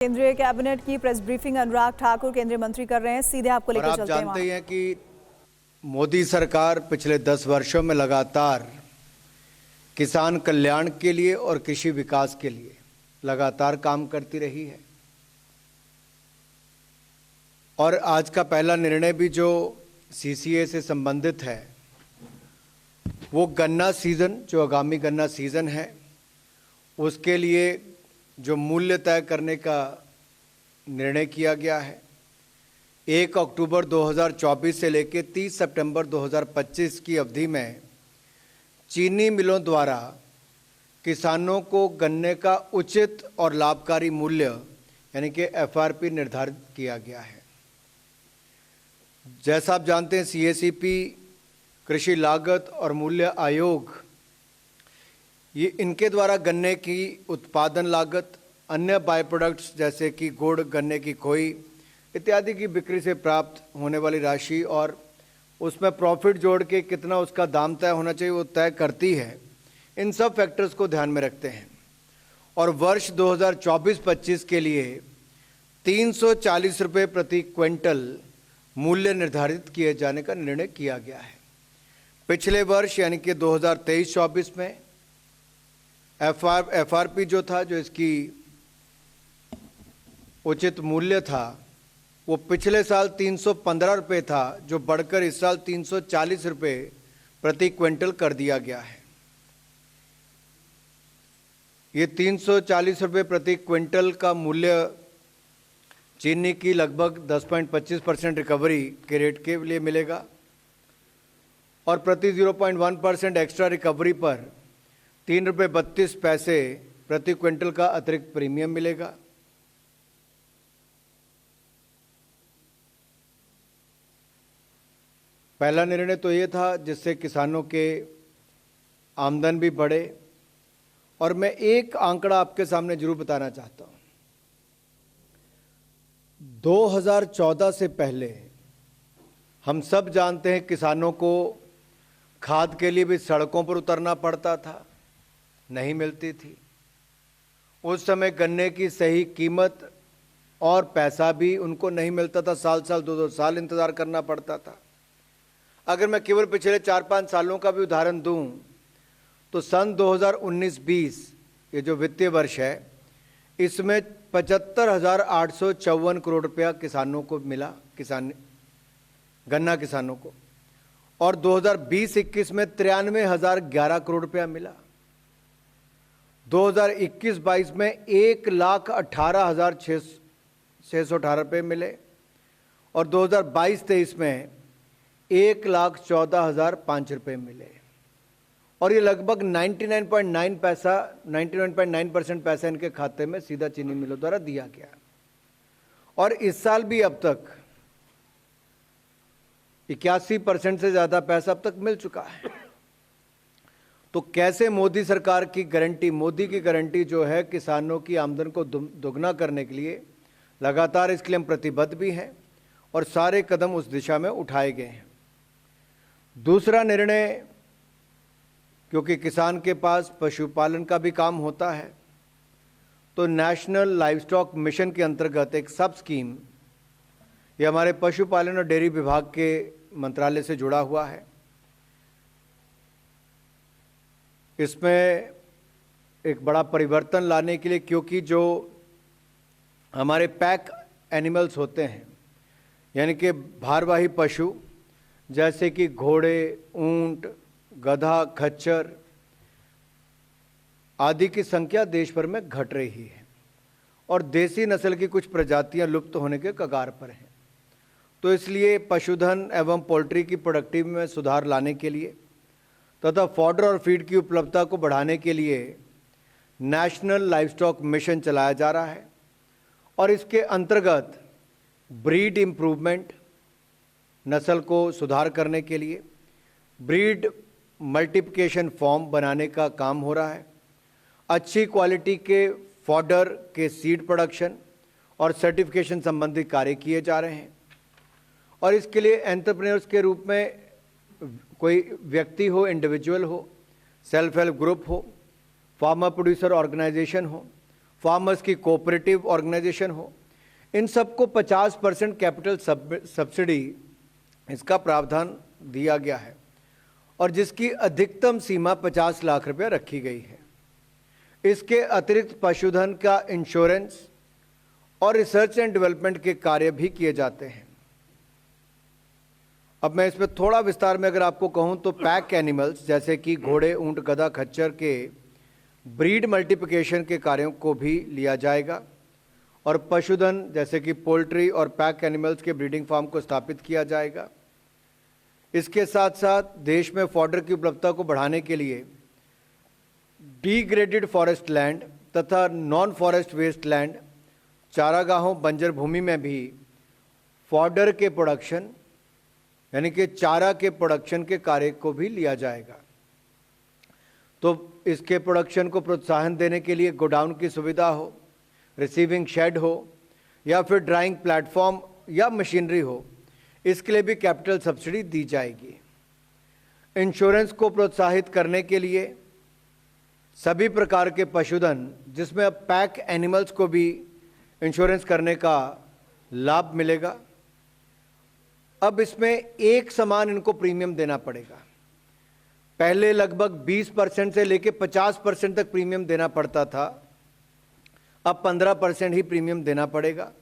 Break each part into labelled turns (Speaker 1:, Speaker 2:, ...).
Speaker 1: केंद्रीय कैबिनेट की press briefing Anurag Thakur केंद्रीय मंत्री कर रहे हैं। सीधे आपको लेकर चलते हैं।
Speaker 2: आप जानते हैं कि मोदी सरकार पिछले 10 वर्षों में लगातार किसान कल्याण के लिए और कृषि विकास के लिए लगातार काम करती रही है। और आज का पहला निर्णय भी जो सीसीए से संबंधित है वो गन्ना सीजन, जो आगामी गन्ना सीजन है उसके लिए जो मूल्य तय करने का निर्णय किया गया है। 1 अक्टूबर 2024 से लेकर 30 सितंबर 2025 की अवधि में चीनी मिलों द्वारा किसानों को गन्ने का उचित और लाभकारी मूल्य यानी कि एफआरपी निर्धारित किया गया है। जैसा आप जानते हैं, सीएसीपी, कृषि लागत और मूल्य आयोग, ये इनके द्वारा गन्ने की उत्पादन लागत, अन्य बाय प्रोडक्ट्स जैसे कि गुड़, गन्ने की खोई इत्यादि की बिक्री से प्राप्त होने वाली राशि और उसमें प्रॉफिट जोड़ के कितना उसका दाम तय होना चाहिए वो तय करती है। इन सब फैक्टर्स को ध्यान में रखते हैं और वर्ष 2024-25 के लिए 340 रुपये प्रति क्विंटल मूल्य निर्धारित किए जाने का निर्णय किया गया है। पिछले वर्ष यानी कि 2023-24 में एफआरपी जो था, जो इसकी उचित मूल्य था, वो पिछले साल 315 रुपये था, जो बढ़कर इस साल 340 रुपये प्रति क्विंटल कर दिया गया है। ये 340 रुपये प्रति क्विंटल का मूल्य चीनी की लगभग 10.25% रिकवरी के रेट के लिए मिलेगा और प्रति 0.1% एक्स्ट्रा रिकवरी पर 3 रुपये 32 पैसे प्रति क्विंटल का अतिरिक्त प्रीमियम मिलेगा। पहला निर्णय तो ये था जिससे किसानों के आमदन भी बढ़े। और मैं एक आंकड़ा आपके सामने जरूर बताना चाहता हूं। 2014 से पहले हम सब जानते हैं किसानों को खाद के लिए भी सड़कों पर उतरना पड़ता था, नहीं मिलती थी। उस समय गन्ने की सही कीमत और पैसा भी उनको नहीं मिलता था, साल साल 2-2 साल इंतज़ार करना पड़ता था। अगर मैं केवल पिछले 4-5 सालों का भी उदाहरण दूं तो सन 2019-20 ये जो वित्तीय वर्ष है इसमें 75,854 करोड़ रुपया किसानों को मिला, गन्ना किसानों को। और 2020-21 में 93,011 करोड़ रुपया मिला। 2021-22 में 1,18,618 रुपये मिले और 2022-23 में 1,14,005 रुपये मिले। और ये लगभग 99.9% पैसा इनके खाते में सीधा चीनी मिलों द्वारा दिया गया। और इस साल भी अब तक 81% से ज़्यादा पैसा अब तक मिल चुका है। तो कैसे मोदी सरकार की गारंटी, मोदी की गारंटी जो है किसानों की आमदन को दोगुना करने के लिए लगातार, इसके लिए हम प्रतिबद्ध भी हैं और सारे कदम उस दिशा में उठाए गए हैं। दूसरा निर्णय, क्योंकि किसान के पास पशुपालन का भी काम होता है, तो नेशनल लाइवस्टॉक मिशन के अंतर्गत एक सब स्कीम, ये हमारे पशुपालन और डेयरी विभाग के मंत्रालय से जुड़ा हुआ है। इसमें एक बड़ा परिवर्तन लाने के लिए, क्योंकि जो हमारे पैक एनिमल्स होते हैं यानी कि भारवाही पशु जैसे कि घोड़े, ऊंट, गधा, खच्चर आदि की संख्या देश भर में घट रही है और देसी नस्ल की कुछ प्रजातियां लुप्त होने के कगार पर हैं। तो इसलिए पशुधन एवं पोल्ट्री की प्रोडक्टिविटी में सुधार लाने के लिए तथा फॉडर और फीड की उपलब्धता को बढ़ाने के लिए नेशनल लाइवस्टॉक मिशन चलाया जा रहा है। और इसके अंतर्गत ब्रीड इम्प्रूवमेंट, नस्ल को सुधार करने के लिए ब्रीड मल्टीप्लिकेशन फॉर्म बनाने का काम हो रहा है। अच्छी क्वालिटी के फॉडर के सीड प्रोडक्शन और सर्टिफिकेशन संबंधी कार्य किए जा रहे हैं। और इसके लिए एंटरप्रेन्योर्स के रूप में कोई व्यक्ति हो, इंडिविजुअल हो, सेल्फ हेल्प ग्रुप हो, फार्मर प्रोड्यूसर ऑर्गेनाइजेशन हो, फार्मर्स की कोऑपरेटिव ऑर्गेनाइजेशन हो, इन सबको 50% कैपिटल सब्सिडी इसका प्रावधान दिया गया है और जिसकी अधिकतम सीमा 50 लाख रुपया रखी गई है। इसके अतिरिक्त पशुधन का इंश्योरेंस और रिसर्च एंड डेवलपमेंट के कार्य भी किए जाते हैं। अब मैं इस पर थोड़ा विस्तार में अगर आपको कहूं तो पैक एनिमल्स जैसे कि घोड़े, ऊंट, गधा, खच्चर के ब्रीड मल्टीप्लिकेशन के कार्यों को भी लिया जाएगा और पशुधन जैसे कि पोल्ट्री और पैक एनिमल्स के ब्रीडिंग फार्म को स्थापित किया जाएगा। इसके साथ साथ देश में फॉडर की उपलब्धता को बढ़ाने के लिए डिग्रेडेड फॉरेस्ट लैंड तथा नॉन फॉरेस्ट वेस्ट लैंड, चारागाहों, बंजर भूमि में भी फॉडर के प्रोडक्शन यानी कि चारा के प्रोडक्शन के कार्य को भी लिया जाएगा। तो इसके प्रोडक्शन को प्रोत्साहन देने के लिए गोडाउन की सुविधा हो, रिसीविंग शेड हो या फिर ड्राइंग प्लेटफॉर्म या मशीनरी हो, इसके लिए भी कैपिटल सब्सिडी दी जाएगी। इंश्योरेंस को प्रोत्साहित करने के लिए सभी प्रकार के पशुधन जिसमें अब पैक एनिमल्स को भी इंश्योरेंस करने का लाभ मिलेगा। अब इसमें एक समान इनको प्रीमियम देना पड़ेगा। पहले लगभग 20% से लेकर 50% तक प्रीमियम देना पड़ता था, अब 15% ही प्रीमियम देना पड़ेगा।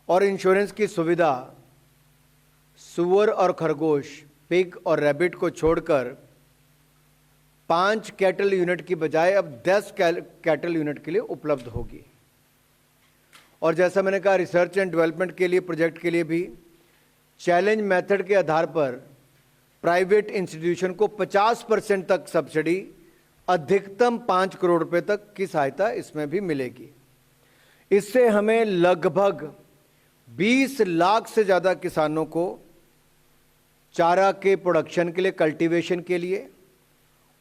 Speaker 2: और इंश्योरेंस की सुविधा सुअर और खरगोश, पिग और रैबिट को छोड़कर 5 कैटल यूनिट की बजाय अब 10 कैटल यूनिट के लिए उपलब्ध होगी। और जैसा मैंने कहा, रिसर्च एंड डेवलपमेंट के लिए प्रोजेक्ट के लिए भी चैलेंज मेथड के आधार पर प्राइवेट इंस्टीट्यूशन को 50% तक सब्सिडी, अधिकतम 5 करोड़ रुपए तक की सहायता इसमें भी मिलेगी। इससे हमें लगभग 20 लाख से ज़्यादा किसानों को चारा के प्रोडक्शन के लिए, कल्टीवेशन के लिए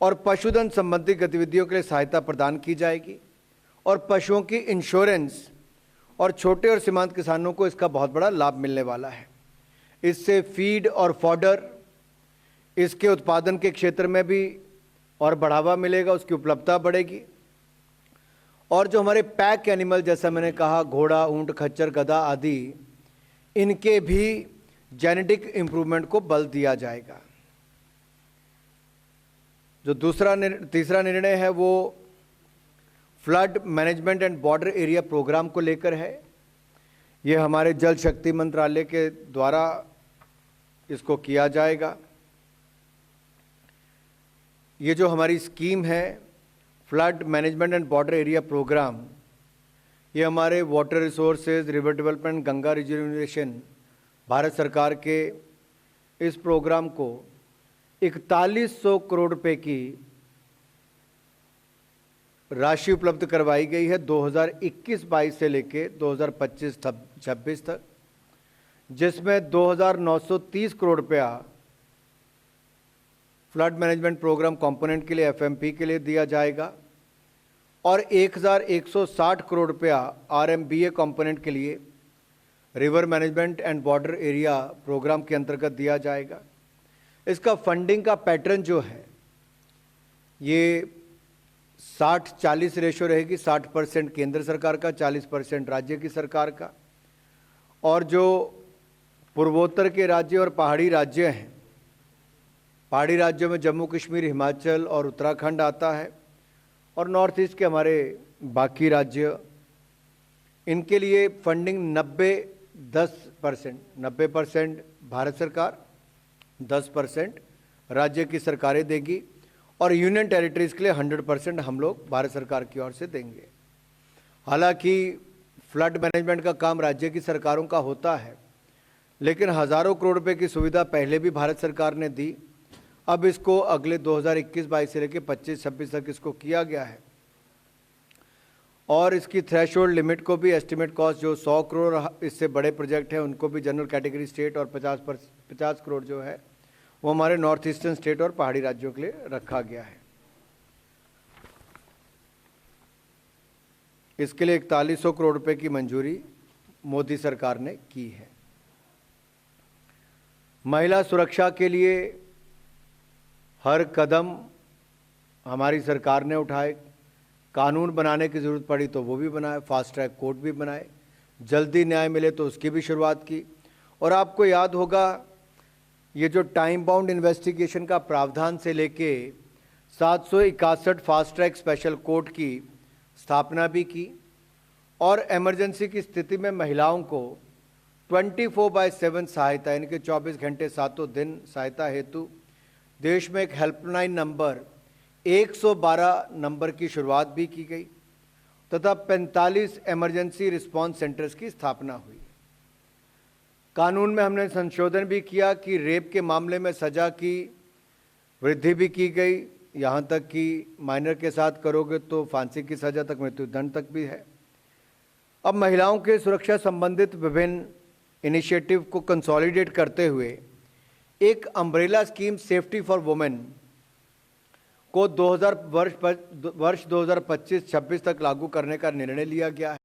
Speaker 2: और पशुधन संबंधी गतिविधियों के लिए सहायता प्रदान की जाएगी और पशुओं की इंश्योरेंस और छोटे और सीमांत किसानों को इसका बहुत बड़ा लाभ मिलने वाला है। इससे फीड और फॉडर, इसके उत्पादन के क्षेत्र में भी और बढ़ावा मिलेगा, उसकी उपलब्धता बढ़ेगी। और जो हमारे पैक एनिमल जैसा मैंने कहा, घोड़ा, ऊंट, खच्चर, गधा आदि, इनके भी जेनेटिक इंप्रूवमेंट को बल दिया जाएगा। जो तीसरा निर्णय है वो flood management and border area program को लेकर है। ये हमारे जल शक्ति मंत्रालय के द्वारा इसको किया जाएगा। ये जो हमारी स्कीम है flood management and border area program, ये हमारे water resources, river development, Ganga reservation, Bharat सरकार के इस प्रोग्राम को 4100 करोड़ रुपए की राशि उपलब्ध करवाई गई है 2021-22 से लेके 2025-26 तक, जिसमें 2930 करोड़ रुपया फ्लड मैनेजमेंट प्रोग्राम कंपोनेंट के लिए, एफएमपी के लिए दिया जाएगा और 1160 करोड़ रुपया आरएमबीए कंपोनेंट के लिए river management and border area program के अंतर्गत दिया जाएगा। इसका फंडिंग का पैटर्न जो है ये 60-40 रेशो रहेगी। 60% केंद्र सरकार का, 40% राज्य की सरकार का। और जो पूर्वोत्तर के राज्य और पहाड़ी राज्य हैं, पहाड़ी राज्यों में जम्मू कश्मीर, हिमाचल और उत्तराखंड आता है और नॉर्थ ईस्ट के हमारे बाकी राज्य, इनके लिए फंडिंग 90% भारत सरकार, 10% राज्य की सरकारें देगी और यूनियन टेरिटरीज के लिए 100% हम लोग भारत सरकार की ओर से देंगे। हालांकि फ्लड मैनेजमेंट का काम राज्य की सरकारों का होता है, लेकिन हज़ारों करोड़ रुपए की सुविधा पहले भी भारत सरकार ने दी। अब इसको अगले 2021-22 से लेकर 25-26 तक इसको किया गया है और इसकी थ्रेशोल्ड लिमिट को भी, एस्टिमेट कॉस्ट जो 100 करोड़ इससे बड़े प्रोजेक्ट हैं उनको भी जनरल कैटेगरी स्टेट और 50 करोड़ जो है वो हमारे नॉर्थ ईस्टर्न स्टेट और पहाड़ी राज्यों के लिए रखा गया है। इसके लिए 4100 करोड़ रुपए की मंजूरी मोदी सरकार ने की है। महिला सुरक्षा के लिए हर कदम हमारी सरकार ने उठाए। कानून बनाने की ज़रूरत पड़ी तो वो भी बनाए, फास्ट ट्रैक कोर्ट भी बनाए, जल्दी न्याय मिले तो उसकी भी शुरुआत की। और आपको याद होगा ये जो टाइम बाउंड इन्वेस्टिगेशन का प्रावधान से लेके 761 फास्ट ट्रैक स्पेशल कोर्ट की स्थापना भी की और इमरजेंसी की स्थिति में महिलाओं को 24/7 सहायता यानी कि 24 घंटे सातों दिन सहायता हेतु देश में एक हेल्पलाइन नंबर 112 नंबर की शुरुआत भी की गई तथा 45 इमरजेंसी रिस्पांस सेंटर्स की स्थापना हुई। कानून में हमने संशोधन भी किया कि रेप के मामले में सज़ा की वृद्धि भी की गई, यहाँ तक कि माइनर के साथ करोगे तो फांसी की सज़ा तक, मृत्युदंड तक भी है। अब महिलाओं के सुरक्षा संबंधित विभिन्न इनिशिएटिव को कंसोलिडेट करते हुए एक umbrella scheme safety for women को वर्ष 2025-26 तक लागू करने का निर्णय लिया गया है।